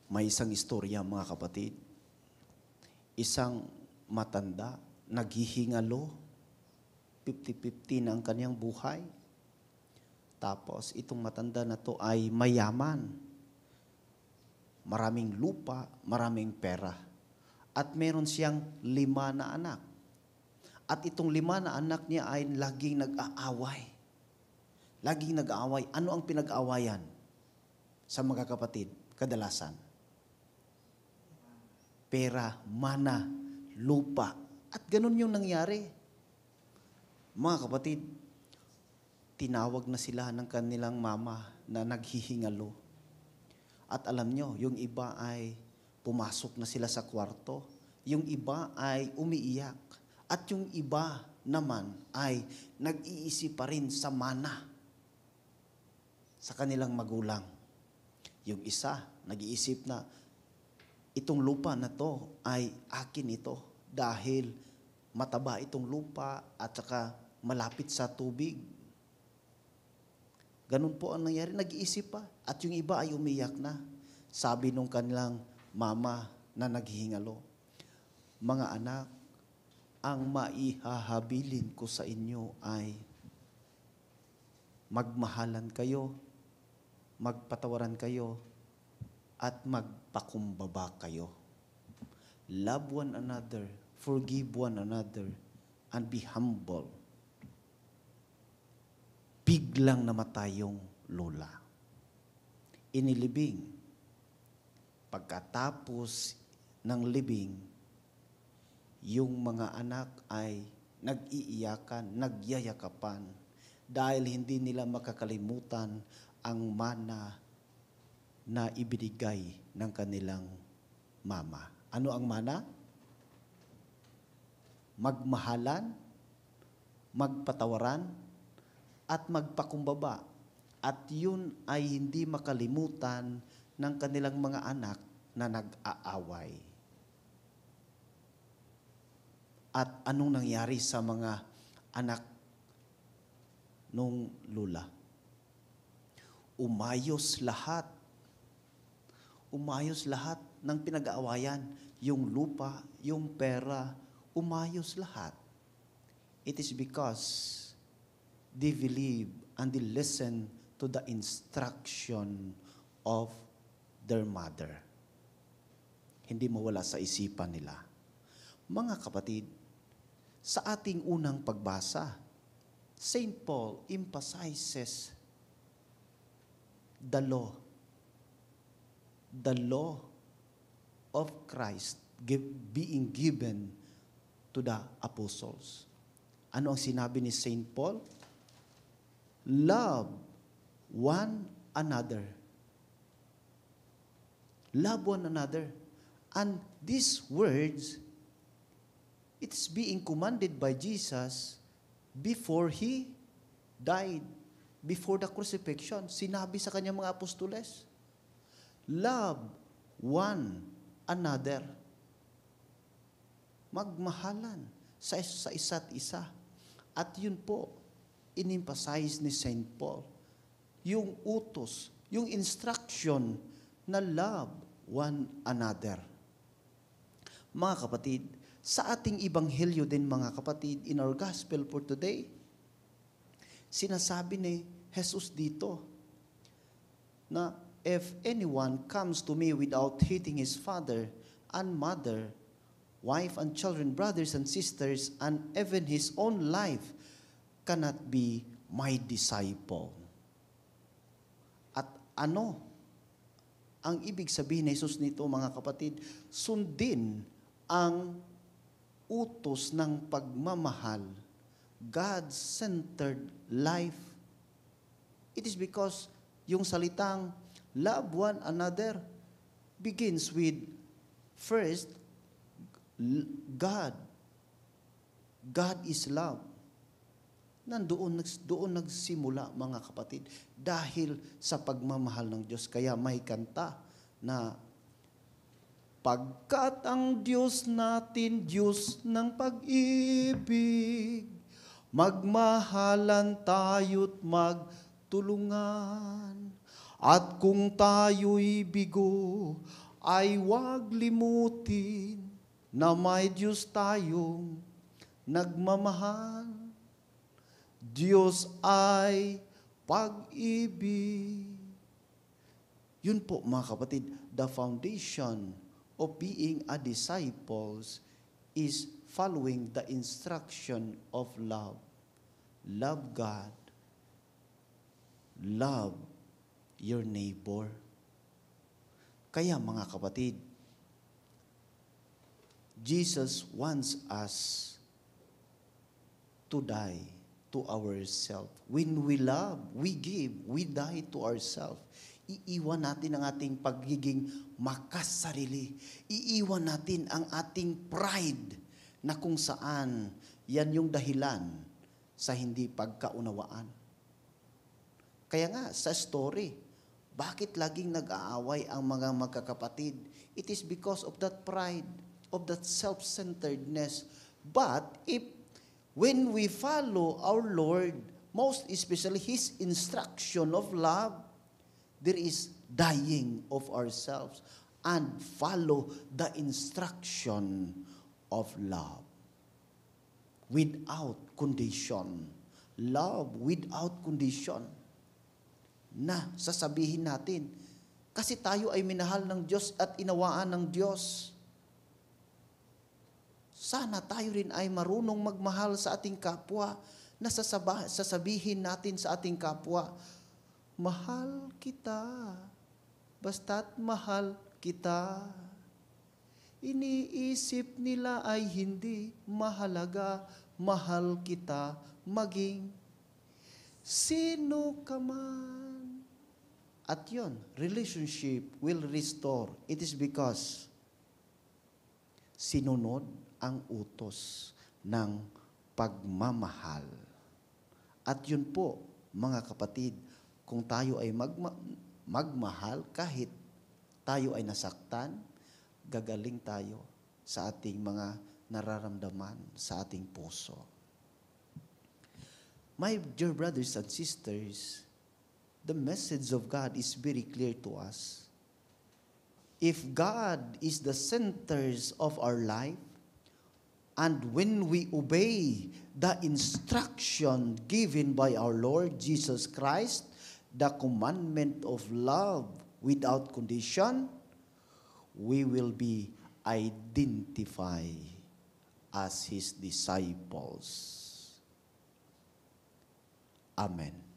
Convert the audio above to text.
May isang istorya, mga kapatid. Isang matanda, naghihingalo, 50-50 na ang kanyang buhay. Tapos itong matanda na to ay mayaman. Maraming lupa, maraming pera. At meron siyang 5 na anak. At itong 5 na anak niya ay laging nag-aaway. Laging nag-aaway. Ano ang pinag-aawayan sa mga kapatid? Kadalasan. Pera, mana, lupa. At ganun yung nangyari. Mga kapatid, tinawag na sila ng kanilang mama na naghihingalo. At alam nyo, yung iba ay pumasok na sila sa kwarto. Yung iba ay umiiyak. At yung iba naman ay nag-iisip pa rin sa mana sa kanilang magulang. Yung isa, nag-iisip na, itong lupa na to ay akin ito dahil mataba itong lupa at saka malapit sa tubig. Ganun po ang nangyari, nag-iisip pa. At yung iba ay umiyak na. Sabi nung kanilang mama na naghihingalo, mga anak, ang maihahabilin ko sa inyo ay magmahalan kayo, magpatawaran kayo, at magpakumbaba kayo. Love one another, forgive one another, and be humble. Biglang namatay yung lola. Inilibing. Pagkatapos ng libing, yung mga anak ay nag-iiyakan, nagyayakapan dahil hindi nila makakalimutan ang mana na ibinigay ng kanilang mama. Ano ang mana? Magmahalan, magpatawaran, at magpakumbaba. At yun ay hindi makalimutan ng kanilang mga anak na nag-aaway. At anong nangyari sa mga anak nung lula? Umayos lahat. Umayos lahat ng pinag-aawayan. Yung lupa, yung pera, umayos lahat. It is because they believe and they listen to the instruction of their mother. Hindi mawala sa isipan nila. Mga kapatid, sa ating unang pagbasa, St. Paul emphasizes the law of Christ being given to the apostles. Ano ang sinabi ni St. Paul? Love one another. Love one another. And these words, it's being commanded by Jesus before He died, before the crucifixion. Sinabi sa kanyang mga apostoles, love one another. Magmahalan sa isa't isa. At yun po, in-emphasize ni St. Paul, yung utos, yung instruction na love one another. Mga kapatid, sa ating ibanghelyo din mga kapatid, in our gospel for today, sinasabi ni Jesus dito na if anyone comes to me without hating his father and mother, wife and children, brothers and sisters, and even his own life, cannot be my disciple. At ano ang ibig sabihin ni Jesus nito mga kapatid? Sundin ang utos ng pagmamahal, God-centered life. It is because yung salitang love one another begins with first, God. God is love. Doon nagsimula mga kapatid dahil sa pagmamahal ng Diyos. Kaya may kanta na pagkat ang Diyos natin, Diyos ng pag-ibig, magmahalan tayo't magtulungan. At kung tayo'y bigo ay huwag limutin na may Diyos tayong nagmamahal. Diyos ay pag-ibig. Yun po mga kapatid, the foundation of being a disciples is following the instruction of love. Love God. Love your neighbor. Kaya mga kapatid, Jesus wants us to die to ourselves. When we love, we give, we die to ourselves. Iiwan natin ang ating pagiging makasarili. Iiwan natin ang ating pride na kung saan yan yung dahilan sa hindi pagkaunawaan. Kaya nga, sa story, bakit laging nag-aaway ang mga magkakapatid? It is because of that pride, of that self-centeredness. But when we follow our Lord, most especially His instruction of love, there is dying of ourselves and follow the instruction of love. Without condition. Love without condition. Na sasabihin natin, kasi tayo ay minahal ng Diyos at inawaan ng Diyos. Sana tayo rin ay marunong magmahal sa ating kapwa na sasabihin natin sa ating kapwa, mahal kita, basta't mahal kita. Iniisip nila ay hindi mahalaga, mahal kita, maging sino ka man. At yun, relationship will restore. It is because sinunod ang utos ng pagmamahal. At yun po, mga kapatid, kung tayo ay magmahal, kahit tayo ay nasaktan, gagaling tayo sa ating mga nararamdaman sa ating puso. My dear brothers and sisters, the message of God is very clear to us. If God is the centers of our life, and when we obey the instruction given by our Lord Jesus Christ, the commandment of love without condition, we will be identified as His disciples. Amen.